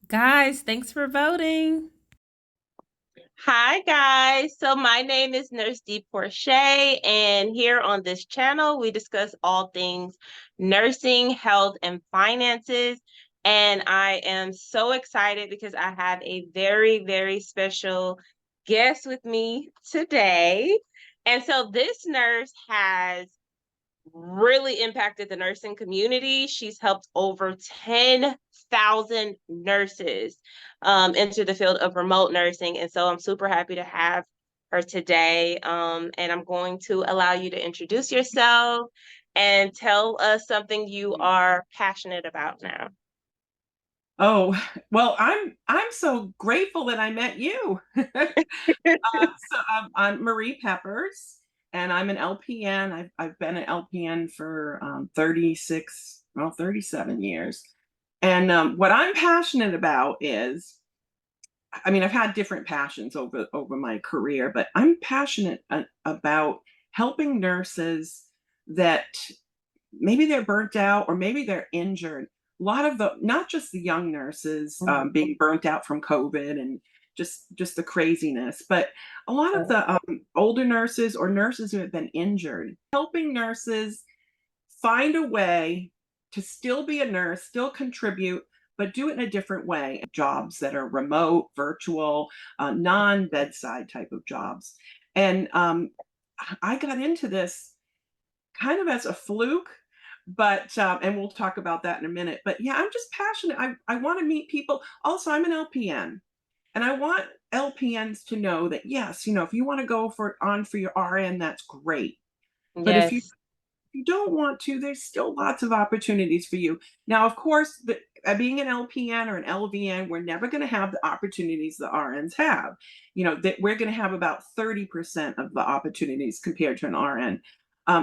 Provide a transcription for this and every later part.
Guys, thanks for voting. Hi, guys. So, my name is Nurse Dee Porche, and here on this channel, we discuss all things nursing, health, and finances. And I am so excited because I have a very, very special guest with me today. And so, this nurse has really impacted the nursing community. She's helped over 10,000 nurses into the field of remote nursing. And so I'm super happy to have her today. And I'm going to allow you to introduce yourself and tell us something you are passionate about now. Oh, well, I'm so grateful that I met you. I'm Marie Peppers, and I'm an LPN. I've been an LPN for 37 years. And what I'm passionate about is, I mean, I've had different passions over my career, but I'm passionate about helping nurses that maybe they're burnt out or maybe they're injured. A lot of the, not just the young nurses Mhm. being burnt out from COVID and just the craziness, but a lot of the older nurses or nurses who have been injured, helping nurses find a way to still be a nurse, still contribute, but do it in a different way. Jobs that are remote, virtual, non-bedside type of jobs. And I got into this kind of as a fluke, but and we'll talk about that in a minute. But yeah, I'm just passionate. I want to meet people. Also, I'm an LPN, and I want LPNs to know that yes, if you want to go for your RN, that's great. But Yes. if you don't want to, there's still lots of opportunities for you. Now, of course, being an LPN or an LVN, we're never going to have the opportunities the RNs have. That we're going to have about 30% of the opportunities compared to an RN.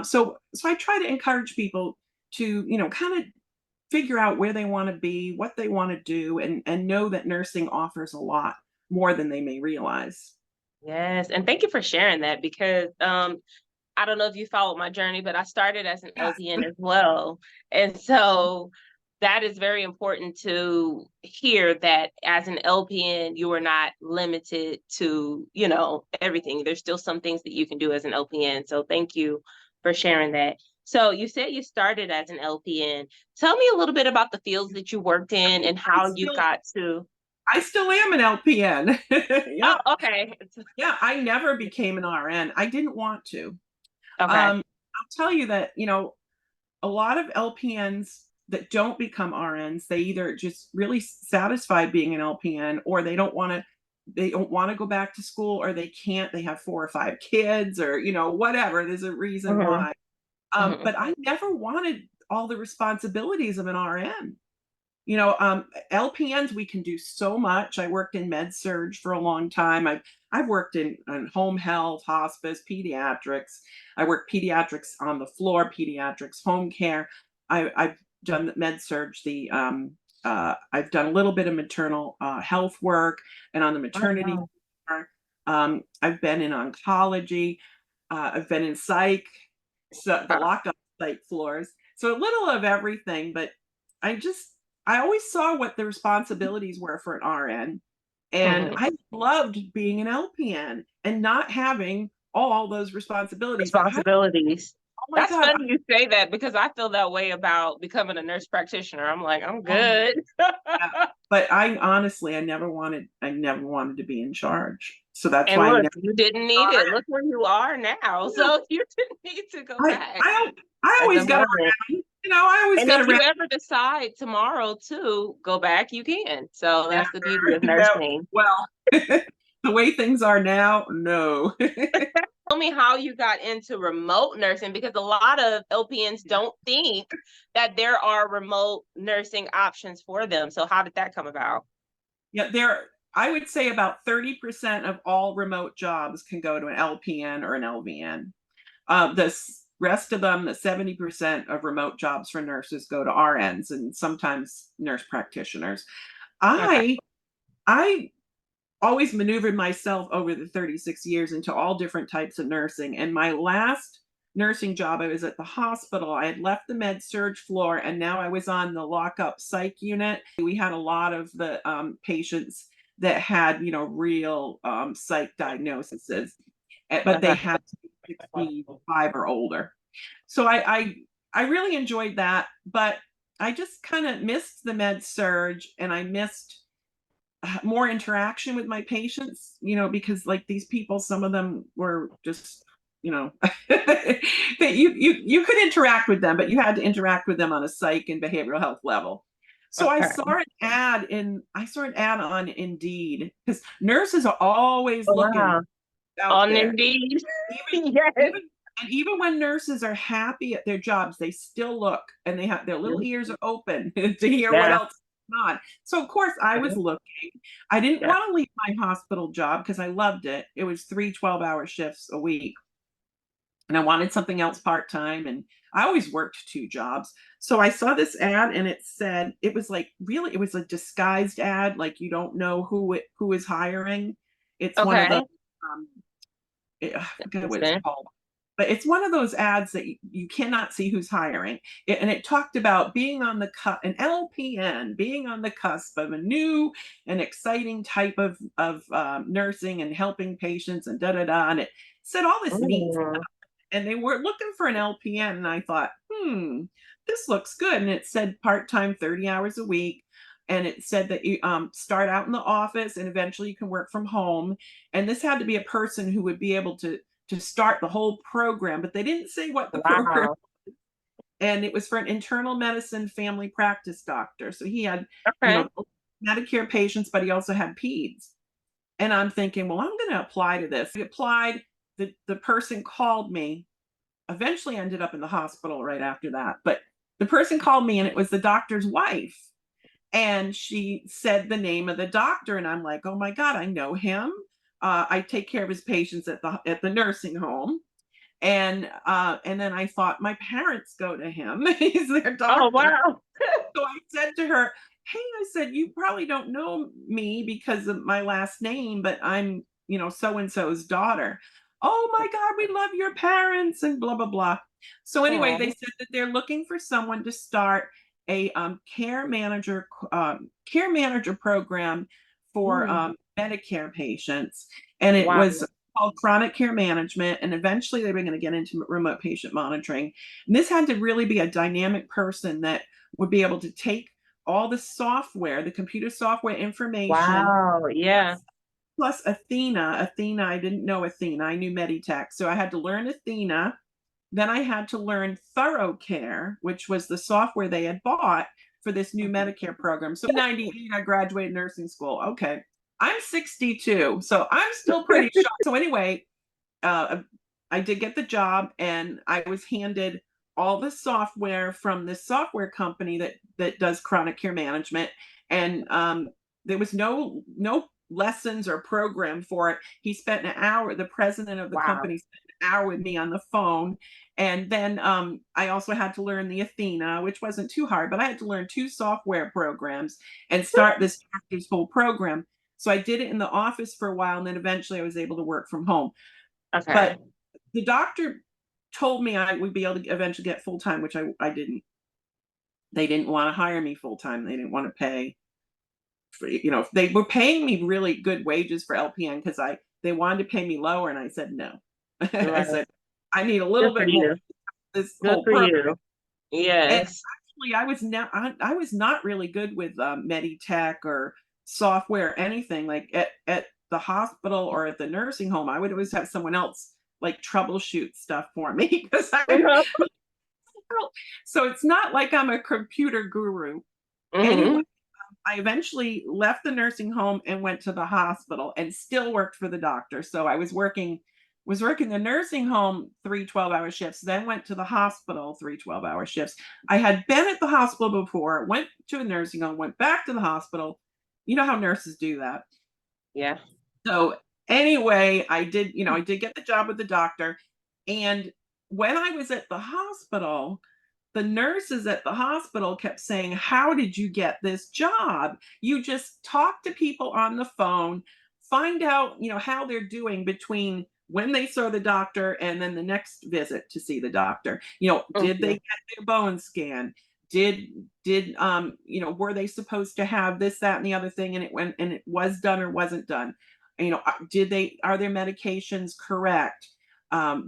So I try to encourage people to, kind of figure out where they want to be, what they want to do, and know that nursing offers a lot more than they may realize. Yes. And thank you for sharing that because I don't know if you followed my journey, but I started as an Yes. LPN as well. And so that is very important to hear that as an LPN, you are not limited to, everything. There's still some things that you can do as an LPN. So thank you for sharing that. So you said you started as an LPN. Tell me a little bit about the fields that you worked in and I how you still got to. I still am an LPN. Oh, Yeah. okay. Yeah, I never became an RN. I didn't want to. Okay. I'll tell you that, a lot of LPNs that don't become RNs, they either just really satisfied being an LPN or they don't want to go back to school or they can't. They have four or five kids or, whatever. There's a reason Hmm. why. Hmm. But I never wanted all the responsibilities of an RN. LPNs, we can do so much. I worked in med surge for a long time. I've worked in home health, hospice, pediatrics. I worked pediatrics on the floor, pediatrics, home care. I've done the med surge. I've done a little bit of maternal health work, and on the Oh, maternity wow. floor, I've been in oncology. I've been in psych, so the Wow. lockup psych floors. So a little of everything, but I just I always saw what the responsibilities were for an RN, and Mhm. I loved being an LPN and not having all those responsibilities. Responsibilities. Oh my That's God. funny you say that because I feel that way about becoming a nurse practitioner. I'm like, I'm Oh, good. yeah. But I honestly, I never wanted to be in charge. So that's And why I look, never. you didn't need it. Look where you are now. You know, So you didn't need to go I, back. I, I I always got love it. around. I always And got if you around. ever decide tomorrow to go back, you can. So Never. that's the beauty of No. nursing. Well, the way things are now, no. Tell me how you got into remote nursing because a lot of LPNs don't think that there are remote nursing options for them. So how did that come about? Yeah, I would say about 30% of all remote jobs can go to an LPN or an LVN. Rest of them, the 70% of remote jobs for nurses go to RNs and sometimes nurse practitioners. Okay. I I always maneuvered myself over the 36 years into all different types of nursing. And my last nursing job, I was at the hospital. I had left the med surge floor and now I was on the lockup psych unit. We had a lot of the patients that had, real psych diagnoses, but they Okay. had to be 65 or older. So I really enjoyed that, but I just kind of missed the med surge and I missed more interaction with my patients, because like these people, some of them were just, that you could interact with them, but you had to interact with them on a psych and behavioral health level. So Okay. I saw an ad on Indeed because nurses are always Oh, looking wow. out On there. Indeed. Even Yes. even and even when nurses are happy at their jobs, they still look and they have their little ears are open to hear what Yeah. else is going on. So of course I was looking. I didn't Yeah. want to leave my hospital job because I loved it. It was 3 12-hour shifts a week. And I wanted something else part-time. And I always worked 2 jobs. So I saw this ad and it said, it was like really, it was a disguised ad, like you don't know who is hiring. It's one of the Okay. um, I forget what it's Interesting. called, but it's one of those ads that you cannot see who's hiring. And it talked about being on the an LPN, being on the cusp of a new and exciting type of nursing and helping patients and da da da. And it said all this neat Mm. stuff. And they were looking for an LPN, and I thought, this looks good. And it said part time, 30 hours a week. And it said that you start out in the office and eventually you can work from home. And this had to be a person who would be able to start the whole program, but they didn't say what the program. Wow. And it was for an internal medicine family practice doctor. So he had, Okay. Medicare patients, but he also had peds. And I'm thinking, well, I'm going to apply to this. I applied. The person called me. Eventually ended up in the hospital right after that. But the person called me and it was the doctor's wife. And she said the name of the doctor, and I'm like, oh my God, I know him. I take care of his patients at the nursing home. And then I thought my parents go to him. He's their Oh, doctor. wow. So I said to her, hey, I said, you probably don't know me because of my last name, but I'm, so and so's daughter. Oh my God, we love your parents and blah, blah, blah. So anyway, they Oh, said that they're looking for someone to start a care manager program for mm. Medicare patients. And it Wow. was called chronic care management. And eventually they were going to get into remote patient monitoring. And this had to really be a dynamic person that would be able to take all the software, the computer software information, Wow. Yeah. plus Athena. Athena, I didn't know Athena. I knew Meditech. So I had to learn Athena. Then I had to learn Thorough Care, which was the software they had bought for this new Medicare program. So in 98, I graduated nursing school. Okay. I'm 62, so I'm still pretty sharp. So anyway, uh, I did get the job and I was handed all the software from this software company that does chronic care management. And there was no lessons or program for it. He spent an hour, the president of the Wow. company spent an hour with me on the phone. And then I also had to learn the Athena, which wasn't too hard, but I had to learn 2 software programs and start this doctor's whole program. So I did it in the office for a while, and then eventually I was able to work from home. Okay. But the doctor told me I would be able to eventually get full time, which I didn't. They didn't want to hire me full time. They didn't want to pay for, they were paying me really good wages for LPN because they wanted to pay me lower, and I said no. I Right. said I need a Good little for bit more you. this Good whole for program. you. And Yes. actually, I was not really good with Meditech or software or anything. Like at the hospital or at the nursing home, I would always have someone else like troubleshoot stuff for me because I Uh-huh. so it's not like I'm a computer guru. Anyway, Hmm. I eventually left the nursing home and went to the hospital and still worked for the doctor. So I was working the nursing home 3 12-hour shifts, then went to the hospital 3 12-hour shifts. I had been at the hospital before, went to a nursing home, went back to the hospital. You know how nurses do that. Yeah. So anyway, I did get the job with the doctor. And when I was at the hospital, the nurses at the hospital kept saying, how did you get this job? You just talk to people on the phone, find out, how they're doing between when they saw the doctor and then the next visit to see the doctor. Did they Mhm. get their bone scan? Did were they supposed to have this, that, and the other thing, and it was done or wasn't done? Are their medications correct?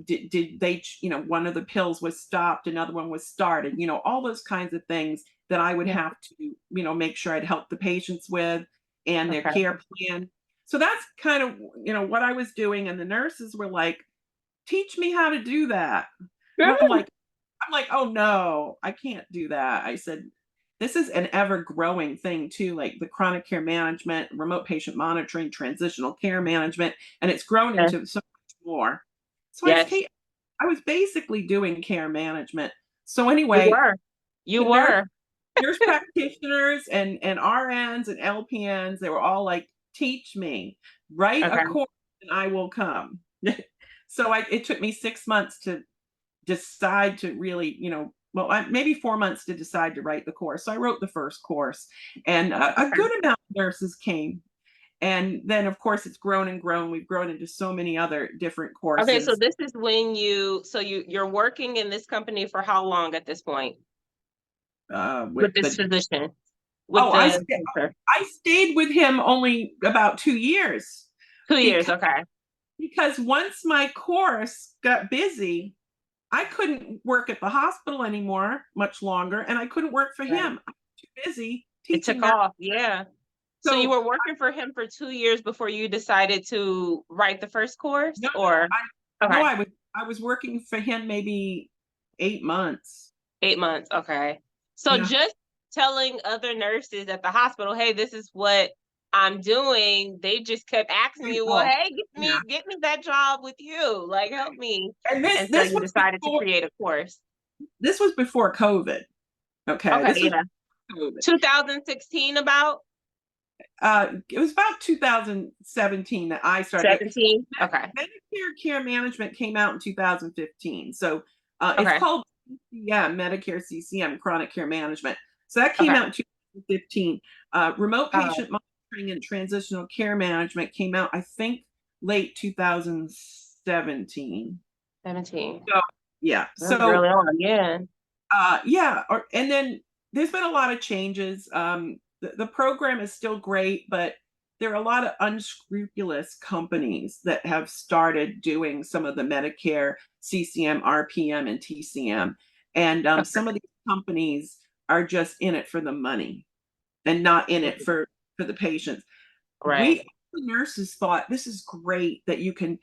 Did they, one of the pills was stopped, another one was started, all those kinds of things that I would Yeah. have to, make sure I'd help the patients with and their Okay. care plan. So that's kind of, what I was doing. And the nurses were like, teach me how to do that. And I'm like, oh no, I can't do that. I said, this is an ever growing thing too, like the chronic care management, remote patient monitoring, transitional care management, and it's grown Yeah. into so much more. So Yes, I was basically doing care management. So you anyway, were. You the nurse were. nurse practitioners and RNs and LPNs, they were all like, teach me, write a Okay. course and I will come. So it took me 6 months to decide to really, well, maybe 4 months to decide to write the course. So I wrote the first course, and a Okay. good amount of nurses came. And then, of course, it's grown and grown. We've grown into so many other different Okay, so courses. this is when you're working in this company for how long at this point With with this the physician, with oh, the doctor? I stayed with him only about 2 years 2 years, because okay. once my course got busy, I couldn't work at the hospital anymore much longer, and I couldn't work for Right. him. I was too busy It took teaching nurse. off, yeah. So you So were working for him for 2 years before you decided to write the first course, no, or no, okay, I was working for him maybe 8 months. 8 months, okay. So Yeah. just telling other nurses at the hospital, hey, this is what I'm doing, they just kept asking you, well, Oh, hey, yeah. get me that job with you, like help me. And this And so you was decided to before create a course. COVID. Okay. Okay, This was yeah. COVID. 2016 about It was about 2017 that I started. 17. Okay. Medicare Care Management came out in 2015. So it's Okay. called CCM, Medicare CCM, Chronic Care Management. So that came Okay. out in 2015. Remote Oh, Patient Monitoring and Transitional Care Management came out, I think, late 2017. 17. So, yeah. That was So early on, yeah. yeah, and then there's been a lot of changes. The program is still great, but there are a lot of unscrupulous companies that have started doing some of the Medicare CCM, RPM, and TCM. And Okay. some of these companies are just in it for the money and not in it for the patients. We, Right. the nurses, thought this is great that you can,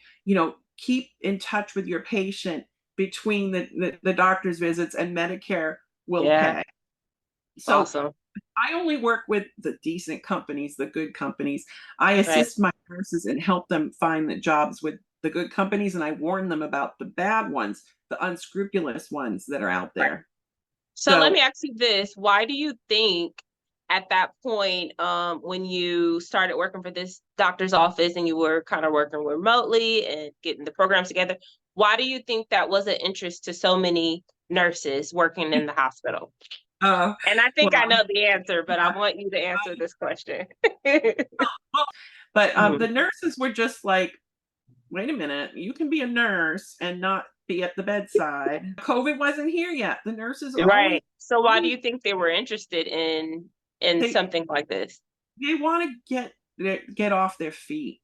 keep in touch with your patient between the doctor's visits, and Medicare will Yeah. pay. So Awesome. I only work with the decent companies, the good companies. I Right. assist my nurses and help them find the jobs with the good companies, and I warn them about the bad ones, the unscrupulous ones that are out Right. there. So let me So ask you this. Why do you think at that point, when you started working for this doctor's office and you were kind of working remotely and getting the programs together, why do you think that was an interest to so many nurses working in the hospital? uh, And I think I well, know the answer, but I yeah. want you to answer this question. Well, but the Mhm. nurses were just like, wait a minute, you can be a nurse and not be at the bedside. COVID wasn't here yet. The nurses Right. So why do always you think they were interested in they something like this? they want to get off their feet.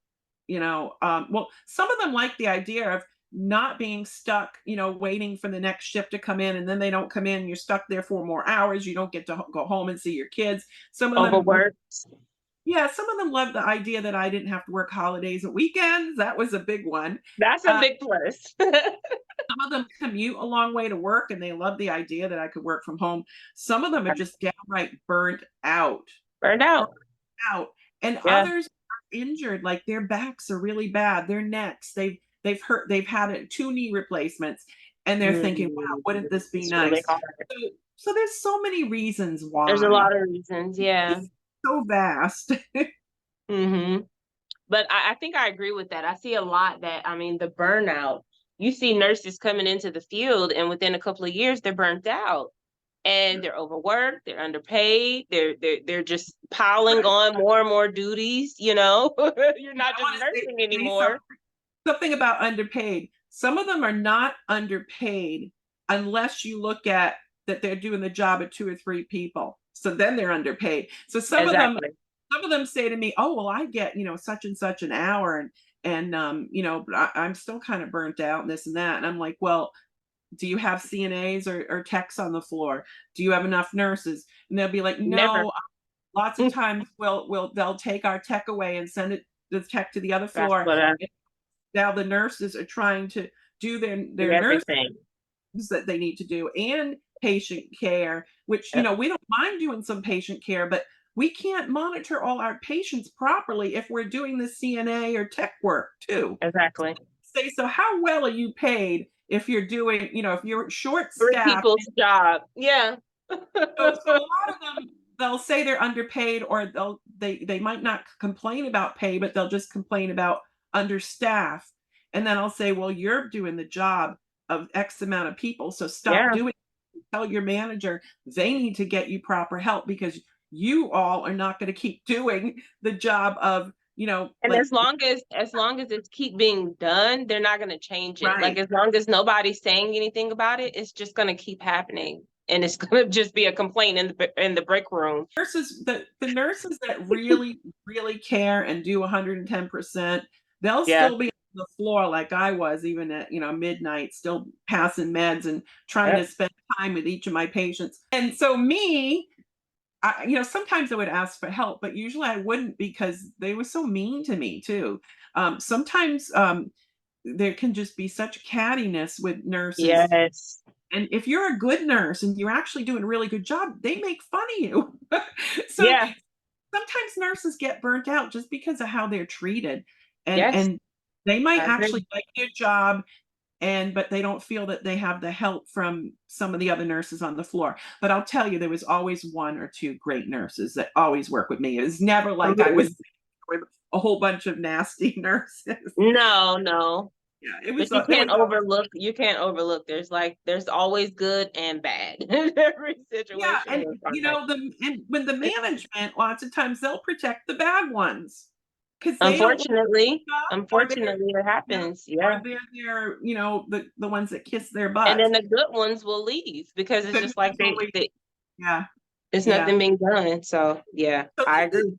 Well, some of them like the idea of not being stuck, waiting for the next shift to come in, and then they don't come in. You're stuck there 4 more hours. You don't get to go home and see your kids. Some of them, Overworked? yeah, some of them love the idea that I didn't have to work holidays and weekends. That was a big one. That's a Uh, big plus. Some of them commute a long way to work, and they love the idea that I could work from home. Some of them are just downright burnt out, Burned burnt out. out, and Yeah. others are injured. Like their backs are really bad, their necks. They've had 2 knee replacemants, and they're thinking, "Wow, wouldn't this be It's really nice?" hard. So there's so many reasons There's a why. lot of reasons, yeah. It's so vast. Hmm. But I think I agree with that. I see a lot that, I mean, the burnout, you see nurses coming into the field and within a couple of years they're burnt out and they're overworked, they're underpaid, they're just piling Right. on more and more duties, you know. You're And not I just want to say nursing something. anymore. something about underpaid. Some of them are not underpaid unless you look at that they're doing the job of 2 or 3 people. So then they're underpaid. So Exactly. some of them say to me, "Oh, well, I get, such and such an hour, and but I'm still kind of burnt out and this and that." And I'm like, "Well, do you have CNAs or techs on the floor? Do you have enough nurses?" And they'll be like, Never. "No." Lots of times they'll take our tech away and send the tech to the other That's floor. what Now the nurses are trying to do do their nurse everything. that they need to do and patient care, which Yep. we don't mind doing some patient care, but we can't monitor all our patients properly if we're doing the CNA or tech work too. Exactly. Say, so how well are you paid if you're doing, if you're short Three staffed? people's job. Yeah. So a lot of them, they'll say they're underpaid, or they might not complain about pay, but they'll just complain about understaff. And then I'll say, well, you're doing the job of X amount of people, so stop Yeah. doing it. Tell your manager they need to get you proper help, because you all are not going to keep doing the job of, And like, as long as it's keep being done, they're not going to change it. Like right. as long as nobody's saying anything about it, it's just going to keep happening, and it's going to just be a complaint in the break room. The nurses that really really care and do 110%, they'll Yeah. still be on the floor like I was, even at midnight, still passing meds and trying to Yep. spend time with each of my patients. And so me, sometimes I would ask for help, but usually I wouldn't, because they were so mean to me too. Sometimes there can just be such cattiness with nurses, Yes. and if you're a good nurse and you're actually doing a really good job, they make fun of you. So Yeah. sometimes nurses get burnt out just because of how they're treated, and Yes. they might I actually agree. like their job, but they don't feel that they have the help from some of the other nurses on the floor. But I'll tell you, there was always 1 or 2 great nurses that always work with me. It was never like I was with a whole bunch of nasty nurses. No, no. Yeah, But there was always. you can't overlook. There's always good and bad in every Yeah, situation and with contact. when the management, lots of times they'll protect the bad ones, because they don't want Unfortunately, to up, unfortunately, it yeah, happens. or Yeah. they're the ones that kiss their And butts. then the good ones will leave because it's Good just like ones will leave. Yeah, there's yeah. nothing being done. So yeah, So I agree.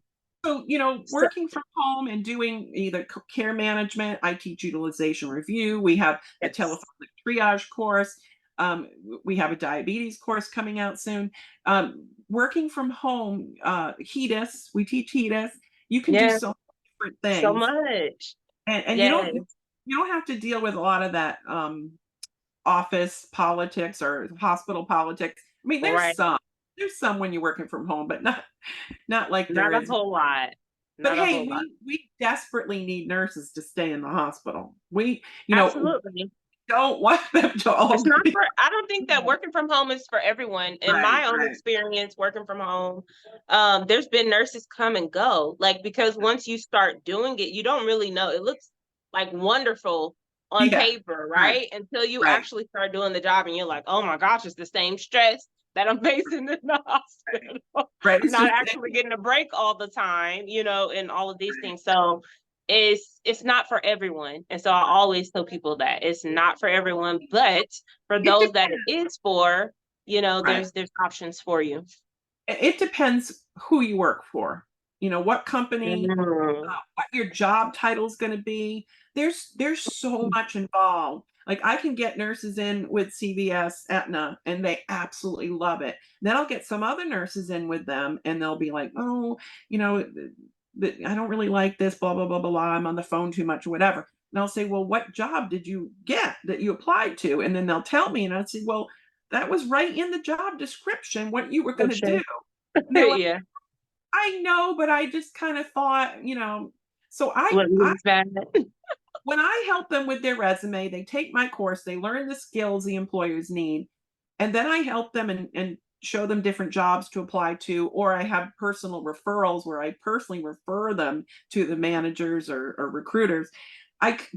So, working from home and doing either care management, I teach utilization review. We have the yes. telephonic triage course. We have a diabetes course coming out soon. Working from home, HEDIS, we teach HEDIS. You can do Yeah, so many different so things, much. and Yes. you don't have to deal with a lot of that office politics or hospital politics. I mean, Right. there's some when you're working from home, but not like there Not a is. whole lot. But Not a hey, whole lot. we desperately need nurses to stay in the hospital. We, Absolutely. don't want them to It's all not be for, I don't think that working from home is for everyone. In right, my own right. experience working from home, there's been nurses come and go. Like, because once you start doing it, you don't really know. It looks like wonderful on Yeah, paper, right, right? Until you right, actually start doing the job and you're like, oh my gosh, it's the same stress that I'm facing in the hospital. right. It's Not just actually getting a break all the time, and all of these things. So it's not for everyone. And so I always tell people that it's not for everyone, but for it those that depends, it is for, right. there's options for you. It depends who you work for. What company, Mhm. what your job title is going to be. There's so much involved. Like, I can get nurses in with CVS, Aetna, and they absolutely love it. Then I'll get some other nurses in with them, and they'll be like, "Oh, I don't really like this, blah blah blah blah blah. I'm on the phone too much, or whatever." And I'll say, "Well, what job did you get that you applied to?" And then they'll tell me, and I'll say, "Well, that was right in the job description what you were going For to do." sure. And they're like, Yeah. "I know, but I just kind of thought." So What means that? when I help them with their resume, they take my course, they learn the skills the employers need, and then I help them and show them different jobs to apply to, or I have personal referrals where I personally refer them to the managers or recruiters.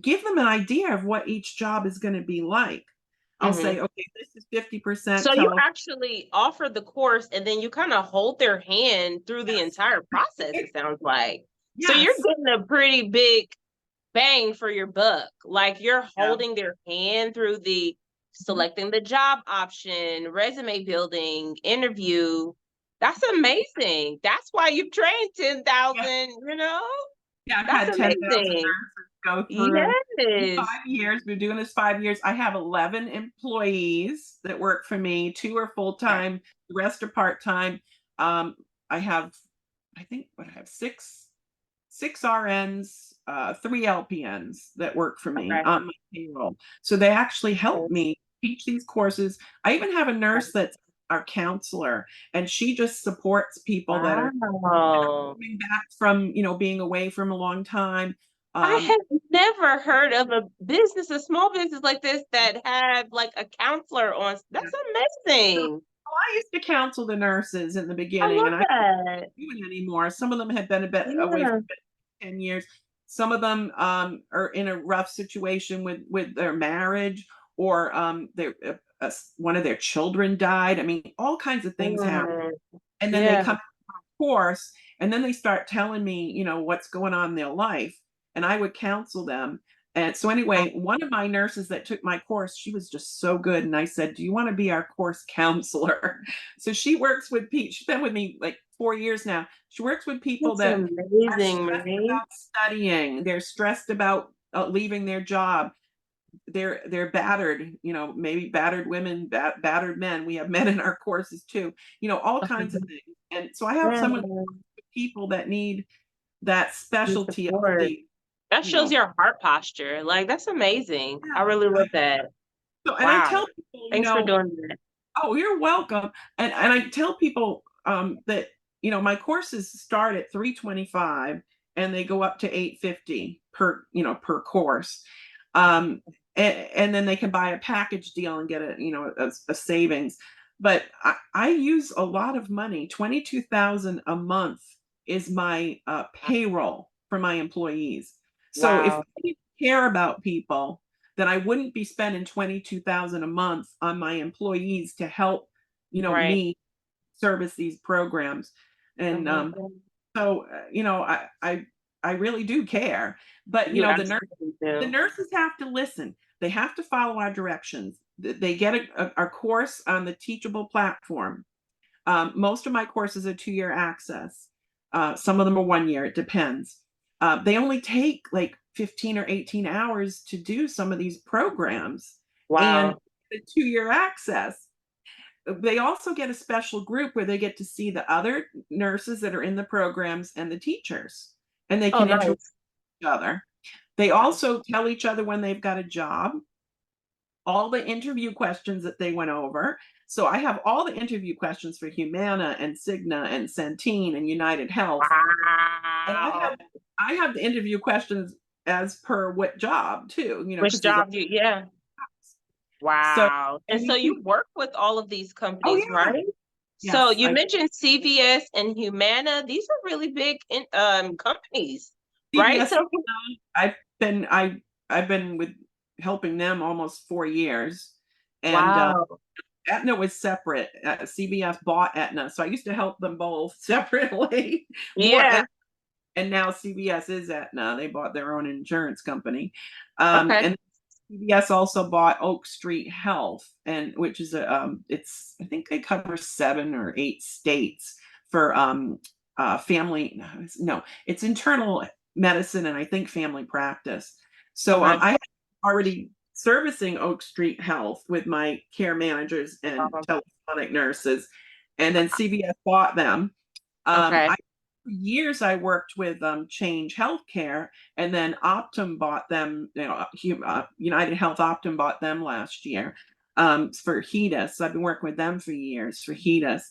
Give them an idea of what each job is going to be like. I'll Hmm. say, okay, this is 50% So you telephone. actually offer the course and then you kind of hold their hand through the Yes. entire process, it sounds like. So you're Yes. getting a pretty big bang for your buck. Like you're Yeah. holding their hand through the selecting the job option, resume building, interview. That's amazing. That's why you've trained Yeah. 10,000, you know? Yeah, I've That's had 10,000 amazing. nurses go through in Yes. 5 years. We're doing this 5 years. I have 11 employees that work for me. 2 are Okay. full-time, the rest are part-time. I have, I think, what I have 6 RNs, 3 LPNs that work for me Okay. on my payroll. So they actually help Yes. me teach these courses. I even have a nurse that's our counselor, and she just supports people that are Wow. coming back from, being away from a long time. I Um, have never heard of a business, a small business like this that had like a counselor on. yeah. That's So amazing. I used to counsel the nurses in the I beginning, love and I that. don't do it anymore. Some of them had been a bit away Yeah. from it 10 years. Some of them are in a rough situation with their marriage, or one of their children died. I mean, all kinds of things happen. Mm, And then they yeah. come course, and then they start telling me, what's going on in their life, and I would counsel them. And so anyway, one of my nurses that took my course, she was just so good, and I said, "Do you want to be our course counselor?" So she works with people. She's been with me like 4 years now. She works with people That's that are amazing, stressed Marie. about studying. They're stressed about leaving their job. They're battered, maybe battered women, battered men. We have men in our courses too, all kinds of things. And so I have Yeah. someone, people that need that You specialty of support. the, That you shows know, your heart posture. Like that's amazing. I yeah. really love that. So, and I Wow. tell people, Thanks for doing that. oh, you're welcome. And I tell people that my courses start at 325 and they go up to 850 per course. Um, and then they can buy a package deal and get a savings. But I use a lot of money. 22,000 a month is my payroll for my employees. So if Wow. I didn't care about people, then I wouldn't be spending 22,000 a month on my employees to help, Right. me service these programs. I And love that. so, I really do care. But You the absolutely do. nurses have to listen. They have to follow our directions. They get a course on the Teachable platform. Most of my courses are 2-year access. Some of them are 1 year. It depends. They only take like 15 or 18 hours to do some of these programs, and Wow. the 2-year access. They also get a special group where they get to see the other nurses that are in the programs and the teachers, and they Oh, can interact nice. with each other. They also tell each other when they've got a job, all the interview questions that they went over. So I have all the interview questions for Humana and Cigna and Centene and United Health. And Wow. I have the interview questions as per what job too, Which because there's a job you, yeah. so Wow. And and so we you keep, work with all of these oh companies, yeah, right? So yes, you mentioned CVS and Humana. These are really big companies, right? CVS. So I've been I've been with helping them almost 4 years, and wow. Aetna was separate. CVS bought Aetna, so I used to help them both separately. More Yeah. and now CVS is Aetna. They bought their own insurance company, Okay. and CVS also bought Oak Street Health, and which is it's I think they cover 7 or 8 states for family. No, it's internal medicine and I think family practice. So Okay. I had already servicing Oak Street Health with my care managers and telephonic nurses, and then CVS bought them. Okay. I for years I worked with Change Healthcare, and then Optum bought them. United Health Optum bought them last year for HEDIS. I've been working with them for years for HEDIS.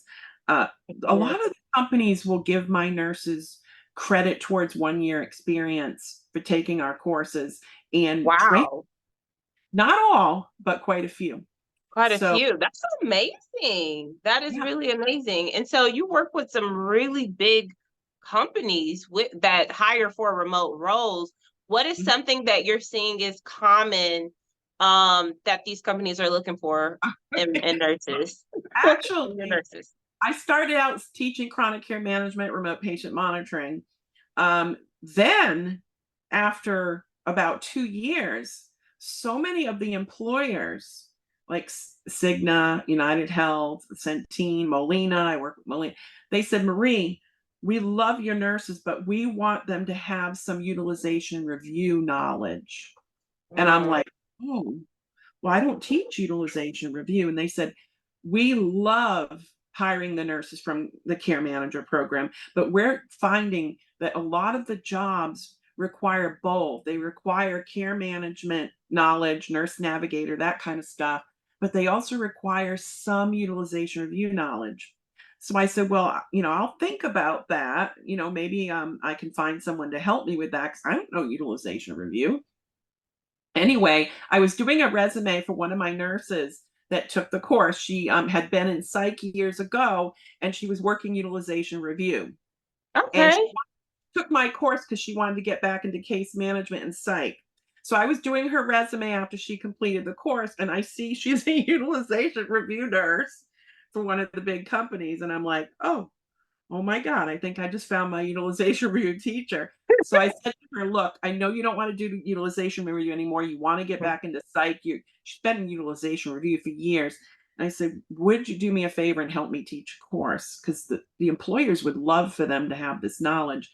Uh, a lot of the companies will give my nurses credit towards 1 year experience for taking our courses and train. Wow. Not all, but quite a few. Quite a So few. That's amazing. That is yeah. really amazing. And so you work with some really big companies with that hire for remote roles. What is something that you're seeing is common that these companies are looking for in nurses? In your Actually, nurses. I started out teaching chronic care management, remote patient monitoring. Then, after about 2 years, so many of the employers, like Cigna, United Health, Centene, Molina, I work with Molina, they said, Marie, we love your nurses, but we want them to have some utilization review knowledge. And I'm Mm, like, oh, well, I don't teach utilization review. And they said, we love hiring the nurses from the care manager program, but we're finding that a lot of the jobs require both. They require care management knowledge, nurse navigator, that kind of stuff, but they also require some utilization review knowledge. So I said, well, I'll think about that. Maybe I can find someone to help me with that because I don't know utilization review. Anyway, I was doing a resume for one of my nurses that took the course. She had been in psych years ago and she was working utilization review. And she okay. took my course because she wanted to get back into case management and psych. So I was doing her resume after she completed the course, and I see she's a utilization review nurse for one of the big companies. And I'm like, oh my God, I think I just found my utilization review teacher. So I said to her, look, I know you don't want to do the utilization review anymore. You want to get back into psych. She's been in utilization review for years. And I said, would you do me a favor and help me teach a course? Because the employers would love for them to have this knowledge.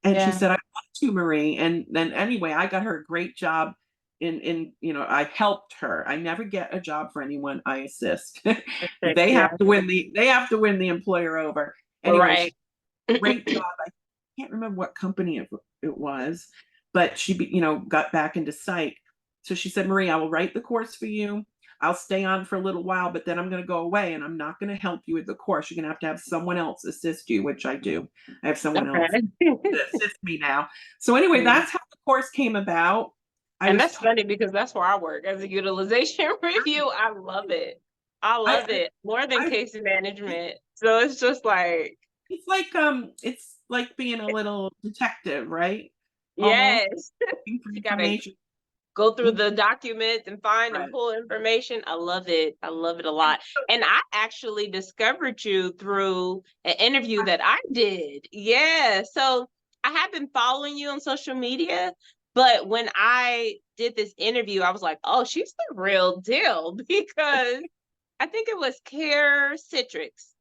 And she Yeah, said, I want to, Marie. And then anyway, I got her a great job I helped her. I never get a job for anyone I assist. perfect. They Yeah, have to win the employer over. Anyway, right. she great job. I can't remember what company it was, but she, got back into psych. So she said, Marie, I will write the course for you. I'll stay on for a little while, but then I'm going to go away and I'm not going to help you with the course. You're going to have someone else assist you, which I do. I have someone else Okay. to assist me now. So anyway, Yeah. that's how the course came about. I And was that's told, funny because that's where I work as a utilization review. I love it. I I, love it more than I, case management. So it's just like, it's like being a little detective, right? Almost yes, looking for you gotta information. go through Mhm. the documents and find and Right. pull information. I love it. I love it a lot. And I actually discovered you through an interview that I did. Yeah. So I have been following you on social media, but when I did this interview, I was like, oh, she's the real deal because I think it was Care Citrix.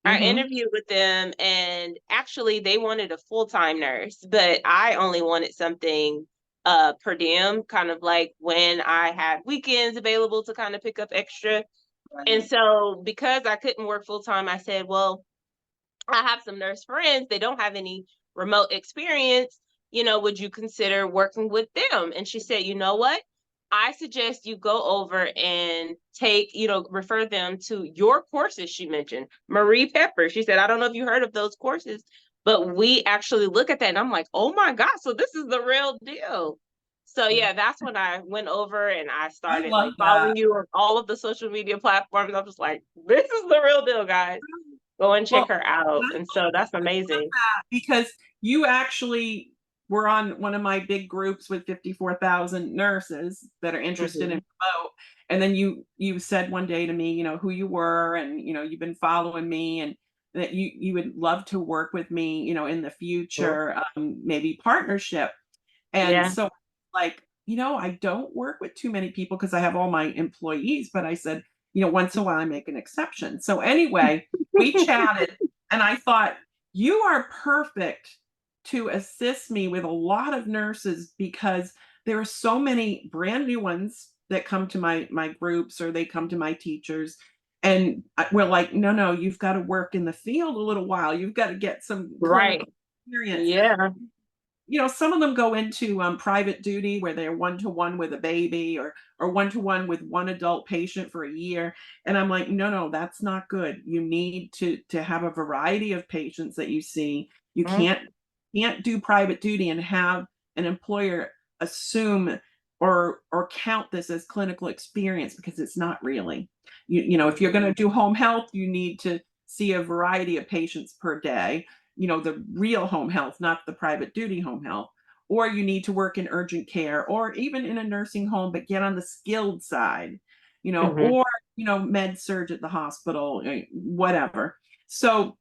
I Mhm. interviewed with them and actually they wanted a full-time nurse, but I only wanted something per diem, kind of like when I had weekends available to kind of pick up extra. And Right. so because I couldn't work full-time, I said, well, I have some nurse friends. They don't have any remote experience. Would you consider working with them? And she said, you know what? I suggest you go over and refer them to your courses. She mentioned Marie Pepper. She said, I don't know if you heard of those courses, but we actually look at that. And I'm like, oh my God, so this is the real deal. So yeah, that's when I went over and I I started like love that. following you on all of the social media platforms. I'm just like, this is the real deal, guys. Go and check Well, her out. And so that's amazing. because you actually were on one of my big groups with 54,000 nurses that are interested in Hmm. remote. And then you said one day to me, who you were and you've been following me and that you would love to work with me, in the future, maybe partnership. And Yeah. so, like, I don't work with too many people because I have all my employees, but I said, once in a while I make an exception. So, anyway, we chatted and I thought, you are perfect to assist me with a lot of nurses because there are so many brand new ones that come to my groups or they come to my teachers and we're like no you've got to work in the field a little while, you've got to get some Right. clinical experience. Yeah. Some of them go into private duty where they're one to one with a baby or one to one with one adult patient for a year. And I'm like, no, that's not good. You need to have a variety of patients that you see. You Mhm. can't do private duty and have an employer assume or count this as clinical experience because it's not really. If you're going to do home health, you need to see a variety of patients per day, the real home health, not the private duty home health, or you need to work in urgent care or even in a nursing home, but get on the skilled side, Hmm. or, med surge at the hospital, whatever. So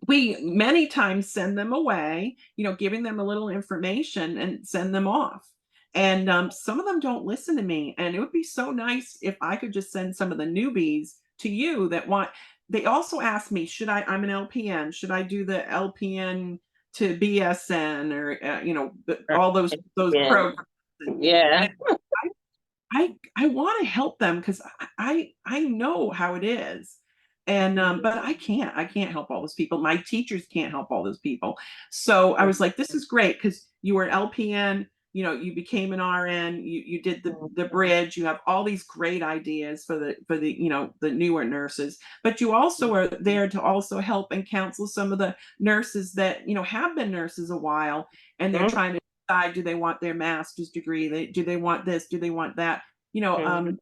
we many times send them away, giving them a little information and send them off. And some of them don't listen to me. And it would be so nice if I could just send some of the newbies to you that want. They also ask me, should I? I'm an LPN. Should I do the LPN to BSN or all those Yeah. programs? Yeah. And I want to help them because I know how it is. And but I can't help all those people. My teachers can't help all those people. So I was like, this is great because you were an LPN, you became an RN, you did the bridge, you have all these great ideas for the newer nurses, but you also are there to also help and counsel some of the nurses that have been nurses a while, and they're trying to decide, do they want their master's degree, do they want this, do they want that. you know Mhm. um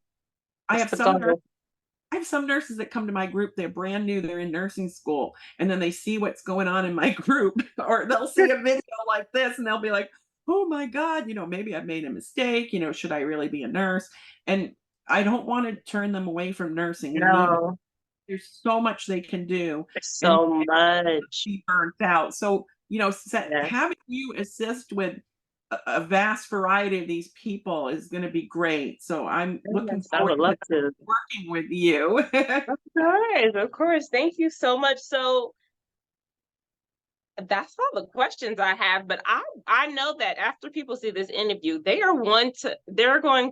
I What's have the some nurses goal? I have some nurses that come to my group, they're brand new, they're in nursing school, and then they see what's going on in my group, or they'll see a video like this and they'll be like, oh my God, maybe I've made a mistake, should I really be a nurse? And I don't want to turn them away from nursing. No, There's so much they can do, there's and so much. be burnt out. So, Yeah. having you assist with a vast variety of these people is going to be great. So I'm looking Yes, I forward would to love to. working with you. Of course, of course. Thank you so much. So that's all the questions I have, but I know that after people see this interview, they're going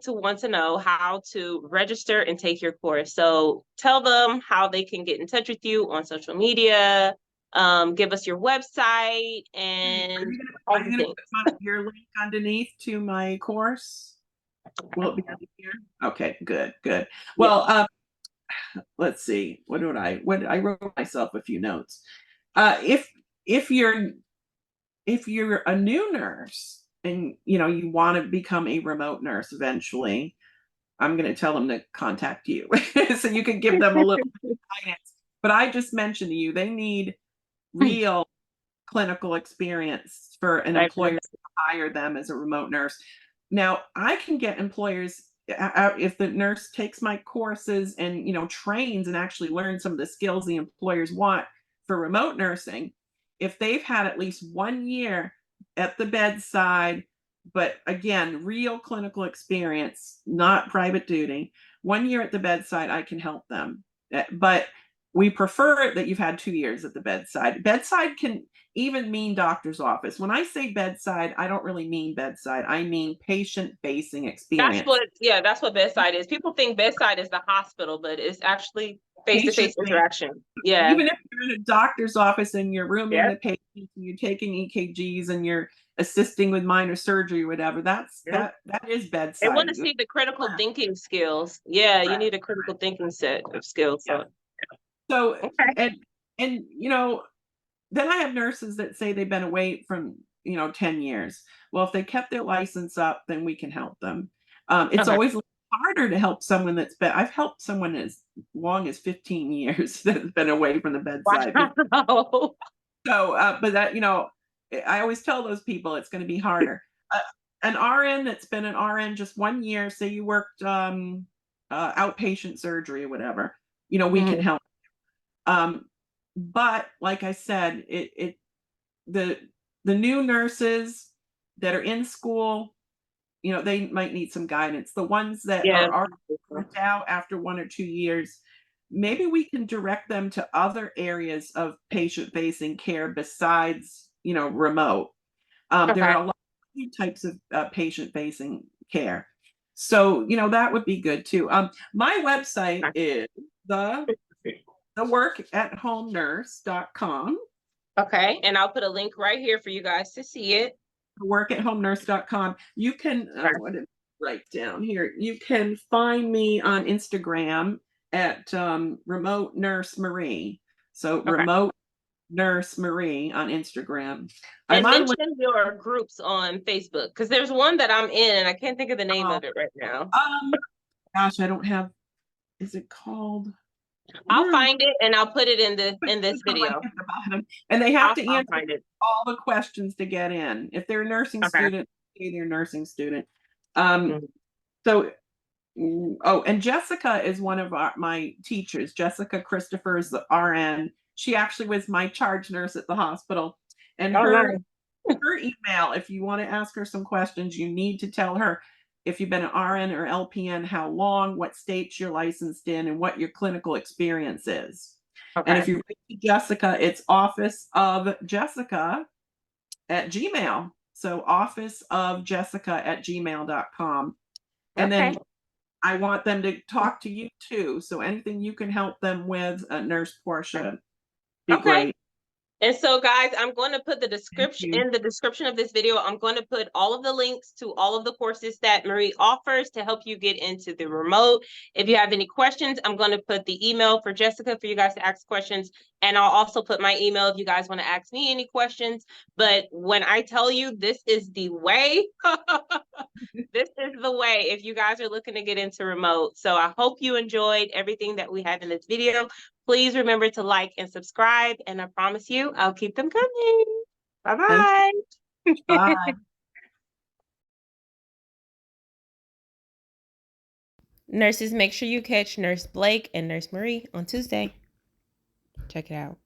to want to know how to register and take your course. So tell them how they can get in touch with you on social media, give us your website and Are you gonna everything. put your link underneath to my course? Will it be on here? Okay, good, good. Yeah. Well, let's see. What I wrote myself a few notes. If if you're if you're a new nurse and you want to become a remote nurse eventually, I'm going to tell them to contact you so you can give them a little guidance. But I just mentioned to you, they need real clinical experience for an I employer to hire them as a remote nurse. Now, I can get employers, if the nurse takes my courses and trains and actually learns some of the skills the employers want for remote nursing. If they've had at least 1 year at the bedside, but again, real clinical experience, not private duty, 1 year at the bedside, I can help them. But we prefer that you've had 2 years at the bedside. Bedside can even mean doctor's office. When I say bedside, I don't really mean bedside. I mean patient-facing experience. that's what bedside is. People think bedside is the hospital, but it's actually Patient face-to-face face. interaction. Yeah. Even if you're in a doctor's office and you're rooming Yep. the patient and you're taking EKGs and you're assisting with minor surgery or whatever, Yep. that is They want bedside. to see the critical thinking skills. Yeah, you Correct. need a critical thinking set of skills. Yeah. So, So okay. and then I have nurses that say they've been away from 10 years. Well, if they kept their license up, then we can help them. It's Okay. always a little harder to help someone I've helped someone as long as 15 years that has been away from the bedside. Wow. So, but I always tell those people it's going to be harder. Uh, an RN that's been an RN just 1 year, say you worked outpatient surgery or whatever, we can Mhm. help. Um, but like I said, the the new nurses that are in school, they might need some guidance. The ones that Yeah. are already burnt out after 1 or 2 years, maybe we can direct them to other areas of patient-facing care besides, remote. There Okay. are a lot of new types of patient-facing care. So, that would be good too. My website is the theworkathome.nurse.com. Okay. And I'll put a link right here for you guys to see it. Workathome.nurse.com. You can, Okay. what did I write down here? You can find me on Instagram at Remote Nurse Marie. So Okay. Remote Nurse Marie on Instagram. I'm And on mention your groups on Facebook because there's one that I'm in and I can't think of the name uh, of it right now. gosh, I don't have, is it called? I'll Where find it and I'll put it in this Put the link video. at the bottom. And they have to I'll answer find it. all the questions to get in. If they're a nursing Okay. student, say they're a nursing student. Um, Mhm. so Oh, and Jessica is one of my teachers. Jessica Christopher is the RN. She actually was my charge nurse at the hospital, and Oh, her nice. her email. If you want to ask her some questions, you need to tell her if you've been an RN or LPN, how long, what states you're licensed in, and what your clinical experience is. And if Okay. you write to Jessica, it's office of Jessica at Gmail. So office of Jessica at gmail.com. And Okay. then I want them to talk to you too. So anything you can help them with, Nurse Portia, be Okay. great. And so, guys, I'm going to put the Thank description you. in the description of this video. I'm going to put all of the links to all of the courses that Marie offers to help you get into the remote. If you have any questions, I'm going to put the email for Jessica for you guys to ask questions. And I'll also put my email if you guys want to ask me any questions. But when I tell you this is the way, this is the way if you guys are looking to get into remote. So I hope you enjoyed everything that we had in this video. Please remember to like and subscribe, and I promise you, I'll keep them coming. Thank Bye-bye. you. Bye. Nurses, make sure you catch Nurse Blake and Nurse Marie on Tuesday. Check it out.